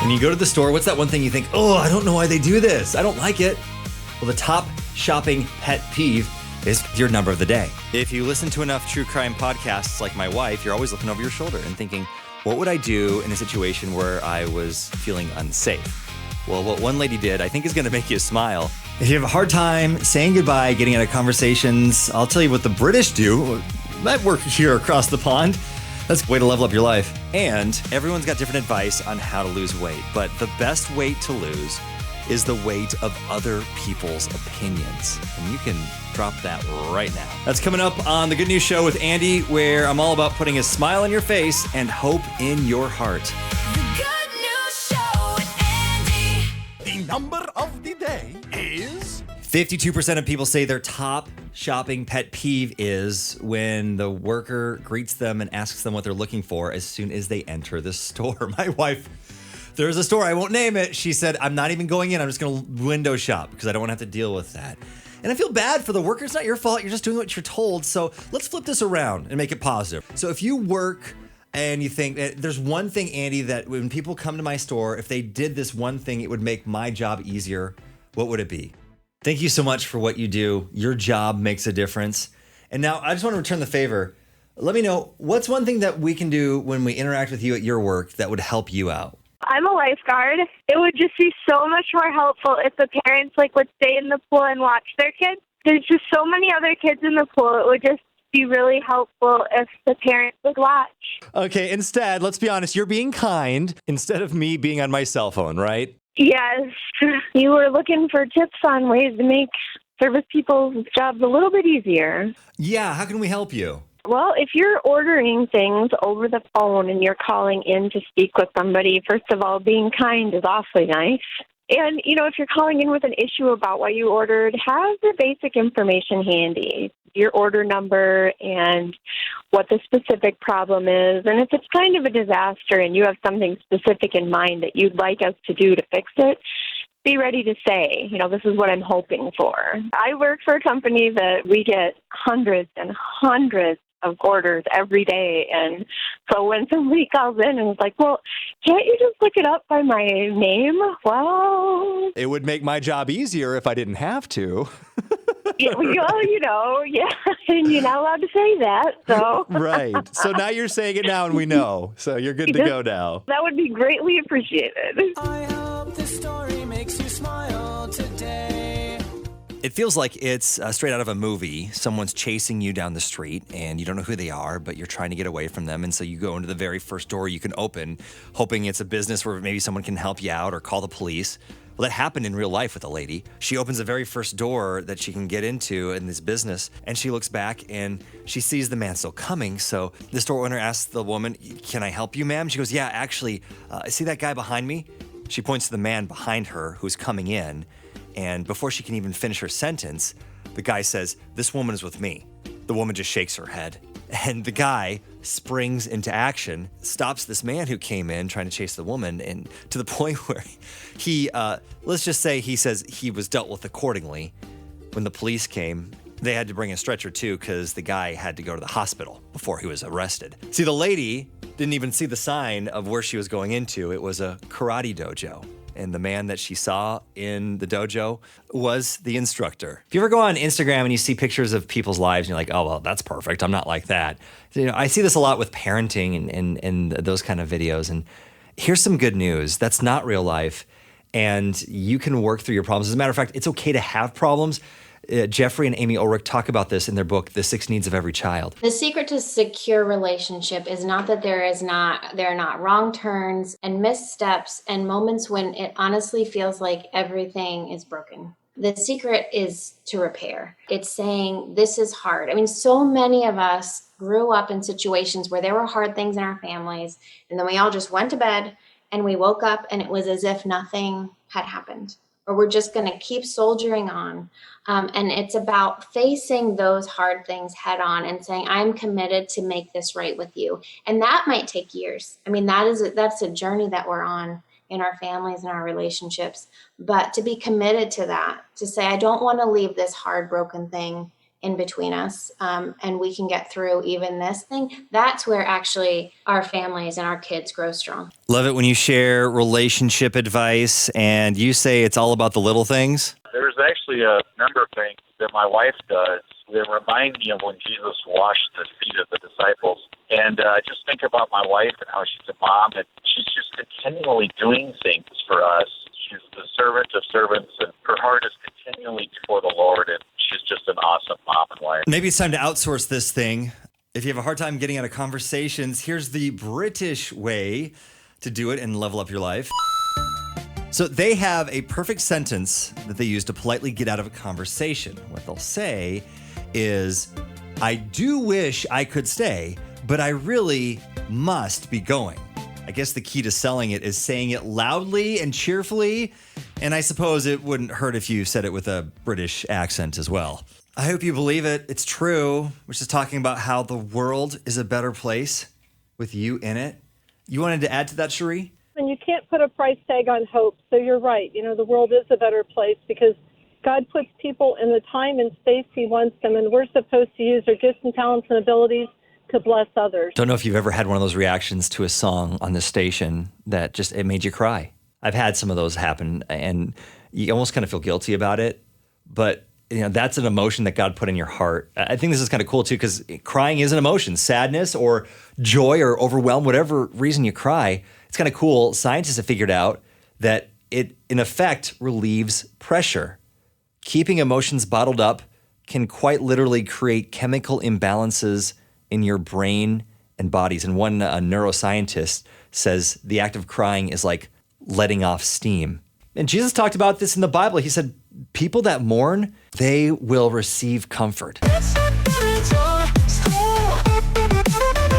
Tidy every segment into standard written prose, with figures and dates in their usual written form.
When you go to the store, what's that one thing you think, oh, I don't know why they do this. I don't like it. Well, the top shopping pet peeve is your number of the day. If you listen to enough true crime podcasts like my wife, you're always looking over your shoulder and thinking, what would I do in a situation where I was feeling unsafe? Well, what one lady did, I think is going to make you smile. If you have a hard time saying goodbye, getting out of conversations, I'll tell you what the British do. That works here across the pond. That's a way to level up your life. And everyone's got different advice on how to lose weight, but the best weight to lose is the weight of other people's opinions. And you can drop that right now. That's coming up on The Good News Show with Andy, where I'm all about putting a smile on your face and hope in your heart. The Good News Show with Andy. The number of the day is... 52% of people say their top shopping pet peeve is when the worker greets them and asks them what they're looking for as soon as they enter the store. My wife, there's a store, I won't name it. She said, I'm not even going in. I'm just going to window shop because I don't want to have to deal with that. And I feel bad for the worker. It's not your fault. You're just doing what you're told. So let's flip this around and make it positive. So if you work and you think there's one thing, Andy, that when people come to my store, if they did this one thing, it would make my job easier, what would it be? Thank you so much for what you do. Your job makes a difference. And now I just want to return the favor. Let me know, what's one thing that we can do when we interact with you at your work that would help you out? I'm a lifeguard. It would just be so much more helpful if the parents would stay in the pool and watch their kids. There's just so many other kids in the pool. It would just be really helpful if the parents would watch. Okay, instead, let's be honest, you're being kind instead of me being on my cell phone, right? Yes. You were looking for tips on ways to make service people's jobs a little bit easier. Yeah, how can we help you? Well, if you're ordering things over the phone and you're calling in to speak with somebody, first of all, being kind is awfully nice. And, if you're calling in with an issue about what you ordered, have the basic information handy, your order number and what the specific problem is. And if it's kind of a disaster and you have something specific in mind that you'd like us to do to fix it, be ready to say, this is what I'm hoping for. I work for a company that we get hundreds and hundreds of orders every day. And so when somebody calls in and is like, well, can't you just look it up by my name? Well, it would make my job easier if I didn't have to. yeah, and you're not allowed to say that. So Right. So now you're saying it now and we know. So you're good to go now. That would be greatly appreciated. I hope this story makes you smile today. It feels like it's straight out of a movie. Someone's chasing you down the street and you don't know who they are, but you're trying to get away from them. And so you go into the very first door you can open, hoping it's a business where maybe someone can help you out or call the police. Well, that happened in real life with a lady. She opens the very first door that she can get into in this business, and she looks back and she sees the man still coming. So the store owner asks the woman, can I help you, ma'am? She goes, yeah, actually, see that guy behind me? She points to the man behind her who's coming in. And before she can even finish her sentence, the guy says, this woman is with me. The woman just shakes her head. And the guy springs into action, stops this man who came in trying to chase the woman, and to the point where he, let's just say he says he was dealt with accordingly. When the police came, they had to bring a stretcher too because the guy had to go to the hospital before he was arrested. See, the lady didn't even see the sign of where she was going into. It was a karate dojo. And the man that she saw in the dojo was the instructor. If you ever go on Instagram and you see pictures of people's lives and you're like, oh, well, that's perfect. I'm not like that. I see this a lot with parenting and those kind of videos. And here's some good news. That's not real life. And you can work through your problems. As a matter of fact, it's okay to have problems. Jeffrey and Amy Ulrich talk about this in their book, The 6 Needs of Every Child. The secret to secure relationship is not that there are not wrong turns and missteps and moments when it honestly feels like everything is broken. The secret is to repair. It's saying this is hard. I mean, so many of us grew up in situations where there were hard things in our families, and then we all just went to bed and we woke up and it was as if nothing had happened. Or we're just going to keep soldiering on. And it's about facing those hard things head on and saying, I'm committed to make this right with you. And that might take years. I mean, that's a journey that we're on in our families and our relationships. But to be committed to that, to say, I don't want to leave this hard, broken thing in between us, and we can get through even this thing. That's where actually our families and our kids grow strong. Love it when you share relationship advice and you say it's all about the little things. There's actually a number of things that my wife does that remind me of when Jesus washed the feet of the disciples. And I just think about my wife and how she's a mom, and she's just continually doing things for us. She's the servant of servants, and her heart is continually before the Lord, and she's just an awesome mom and wife. Maybe it's time to outsource this thing. If you have a hard time getting out of conversations, here's the British way to do it and level up your life. So they have a perfect sentence that they use to politely get out of a conversation. What they'll say is, I do wish I could stay, but I really must be going. I guess the key to selling it is saying it loudly and cheerfully, and I suppose it wouldn't hurt if you said it with a British accent as well. I hope you believe it. It's true. We're just talking about how the world is a better place with you in it. You wanted to add to that, Cherie? And you can't put a price tag on hope. So you're right. You know, the world is a better place because God puts people in the time and space He wants them, and we're supposed to use our gifts and talents and abilities to bless others. Don't know if you've ever had one of those reactions to a song on this station that just, it made you cry. I've had some of those happen, and you almost kind of feel guilty about it, but you know, that's an emotion that God put in your heart. I think this is kind of cool too, because crying is an emotion. Sadness or joy or overwhelm, whatever reason you cry, it's kind of cool. Scientists have figured out that it, in effect, relieves pressure. Keeping emotions bottled up can quite literally create chemical imbalances in your brain and bodies. And one neuroscientist says the act of crying is like letting off steam. And Jesus talked about this in the Bible. He said, people that mourn, they will receive comfort.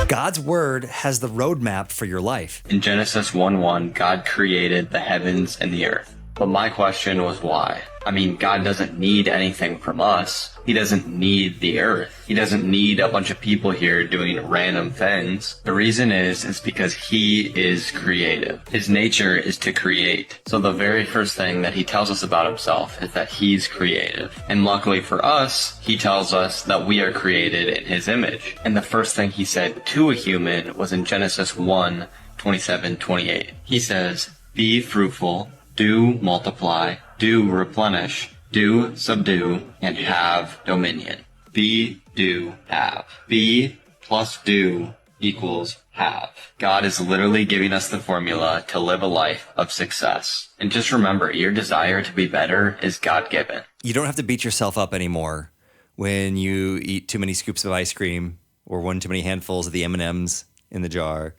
God's word has the roadmap for your life. In Genesis 1:1, God created the heavens and the earth. But my question was why? I mean, God doesn't need anything from us. He doesn't need the earth. He doesn't need a bunch of people here doing random things. The reason is because He is creative. His nature is to create. So the very first thing that He tells us about Himself is that He's creative. And luckily for us, He tells us that we are created in His image. And the first thing He said to a human was in Genesis 1:27-28. He says, "Be fruitful, do multiply, do replenish, do subdue, and have dominion." Be, do, have. Be plus do equals have. God is literally giving us the formula to live a life of success. And just remember, your desire to be better is God-given. You don't have to beat yourself up anymore when you eat too many scoops of ice cream or one too many handfuls of the M&Ms in the jar.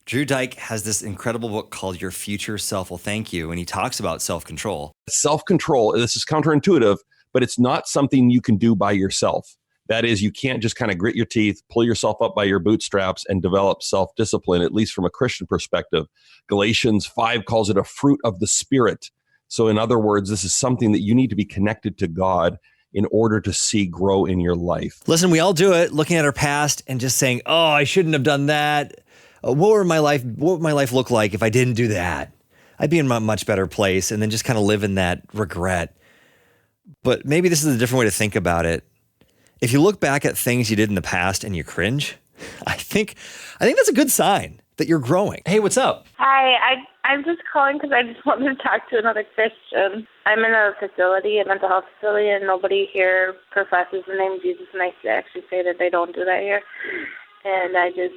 Drew Dyke has this incredible book called Your Future Self Will Thank You, and he talks about self-control. Self-control, this is counterintuitive, but it's not something you can do by yourself. That is, you can't just kind of grit your teeth, pull yourself up by your bootstraps, and develop self-discipline, at least from a Christian perspective. Galatians 5 calls it a fruit of the Spirit. So in other words, this is something that you need to be connected to God in order to see grow in your life. Listen, we all do it, looking at our past and just saying, oh, I shouldn't have done that. What would my life look like if I didn't do that? I'd be in a much better place, and then just kind of live in that regret. But maybe this is a different way to think about it. If you look back at things you did in the past and you cringe, I think that's a good sign that you're growing. Hey, what's up? Hi, I'm just calling because I just wanted to talk to another Christian. I'm in a facility, a mental health facility, and nobody here professes the name Jesus, and I actually say that they don't do that here. And I just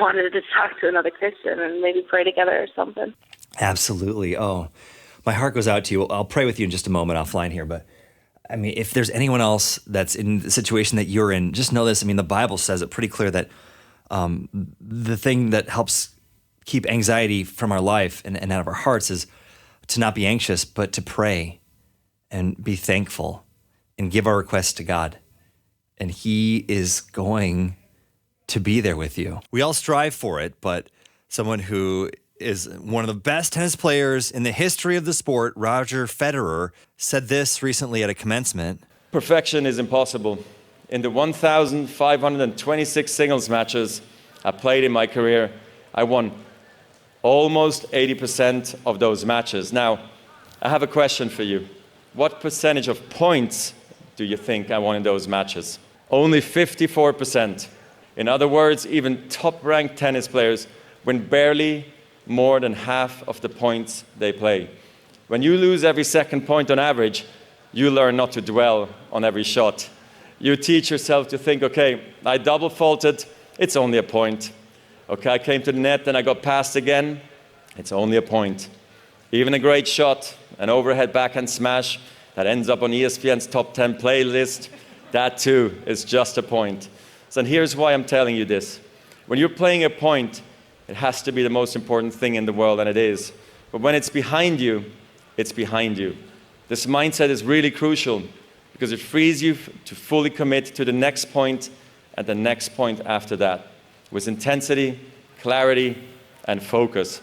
wanted to talk to another Christian and maybe pray together or something. Absolutely. Oh, my heart goes out to you. I'll pray with you in just a moment offline here. But I mean, if there's anyone else that's in the situation that you're in, just know this. I mean, the Bible says it pretty clear that the thing that helps keep anxiety from our life and out of our hearts is to not be anxious, but to pray and be thankful and give our requests to God. And He is going to be there with you. We all strive for it, but someone who is one of the best tennis players in the history of the sport, Roger Federer, said this recently at a commencement. Perfection is impossible. In the 1,526 singles matches I played in my career, I won almost 80% of those matches. Now, I have a question for you. What percentage of points do you think I won in those matches? Only 54%. In other words, even top-ranked tennis players win barely more than half of the points they play. When you lose every second point on average, you learn not to dwell on every shot. You teach yourself to think, okay, I double faulted, it's only a point. Okay, I came to the net and I got passed again, it's only a point. Even a great shot, an overhead backhand smash that ends up on ESPN's top 10 playlist, that too is just a point. So and here's why I'm telling you this. When you're playing a point, it has to be the most important thing in the world, and it is. But when it's behind you, it's behind you. This mindset is really crucial because it frees you to fully commit to the next point and the next point after that with intensity, clarity, and focus.